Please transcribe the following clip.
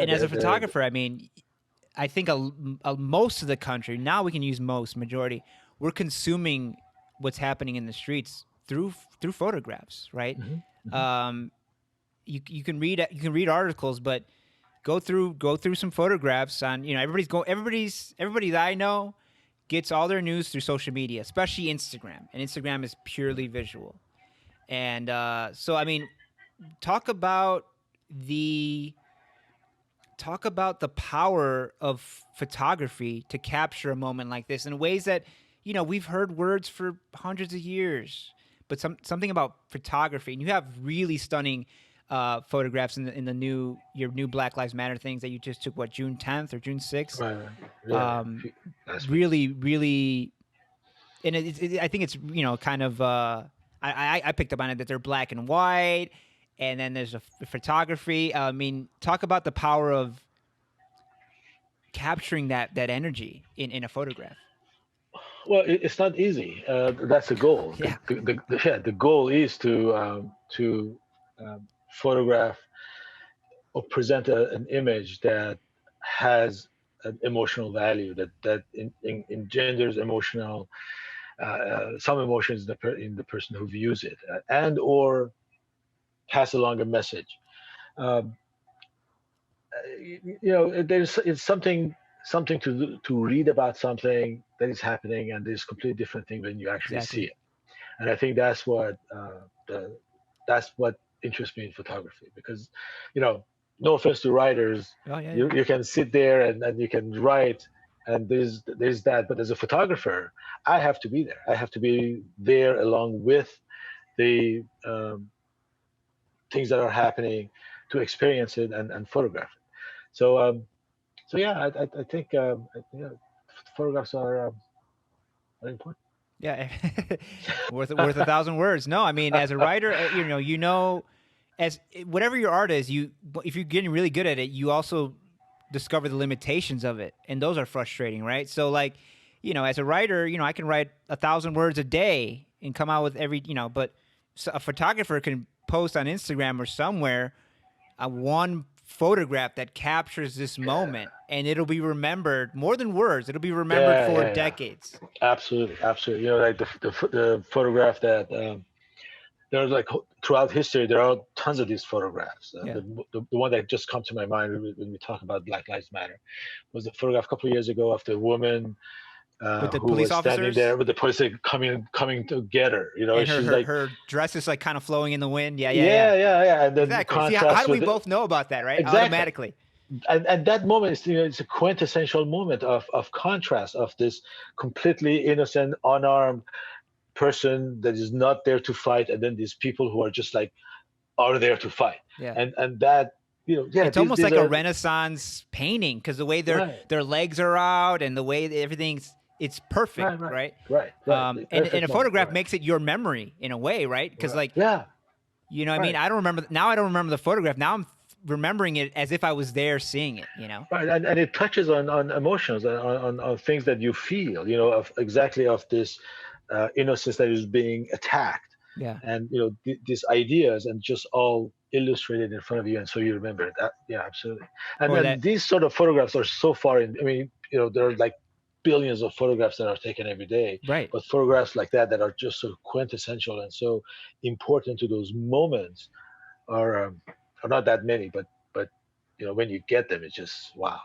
And as a photographer, I mean, I think most of the country, now we can use majority, we're consuming what's happening in the streets through photographs, right? Um, you can read articles, but go through some photographs on, everybody that I know gets all their news through social media, especially Instagram, and Instagram is purely visual. And so, I mean, talk about the power of photography to capture a moment like this in ways that, we've heard words for hundreds of years, but something about photography, and you have really stunning photographs in your new Black Lives Matter things that you just took, what, June 10th or June 6th? Right. Yeah. Really, really, and I think it's, kind of, I picked up on it that they're black and white, and then there's a photography. I mean, talk about the power of capturing that energy in a photograph. Well, it's not easy. That's the goal. Yeah. The goal is to photograph or present an image that has an emotional value, that engenders some emotions in the person who views it, and or pass along a message. Um, it's something to read about something that is happening, and there's a completely different thing when you actually see Exactly. it. And I think that's what interests me in photography, because, no offense to writers, Oh yeah, yeah. you can sit there and you can write, and there's that, but as a photographer, I have to be there. I have to be there along with the things that are happening, to experience it and photograph it. So yeah, I think photographs are important. Yeah, worth a thousand words. No, I mean, as a writer, as whatever your art is, if you're getting really good at it, you also discover the limitations of it, and those are frustrating, right? So, like, as a writer, I can write 1,000 words a day and come out with but a photographer can post on Instagram or somewhere one photograph that captures this moment, and it'll be remembered more than words. It'll be remembered for Yeah. decades. Absolutely, absolutely. Like the photograph that there's, like, throughout history, there are tons of these photographs. Yeah. The one that just come to my mind when we talk about Black Lives Matter was the photograph a couple of years ago of the woman With the who police was standing officers there with the police, like, coming together. and She's like, her dress is like kind of flowing in the wind. Yeah, yeah, yeah. yeah, and then Exactly. See, how contrast do we with both know about that, right? exactly. Automatically. And that moment is, it's a quintessential moment of contrast, of this completely innocent, unarmed person that is not there to fight, and then these people who are just like are there to fight. Yeah. And that, yeah, It's almost these like a are Renaissance painting, because the way right, their legs are out and the way it's perfect, right? the And perfect a moment, photograph right, makes it your memory in a way, right? Because, like, yeah, I mean, right, I don't remember the photograph. Now I'm remembering it as if I was there seeing it. right, and it touches on emotions, on things that you feel, of exactly of this innocence that is being attacked, Yeah. and these ideas, and just all illustrated in front of you, and so you remember it. Yeah, absolutely. And Or then that. these sort of photographs are so far in. I mean, there are like billions of photographs that are taken every day, Right. but photographs like that are just so quintessential and so important to those moments are not that many, but when you get them, it's just wow.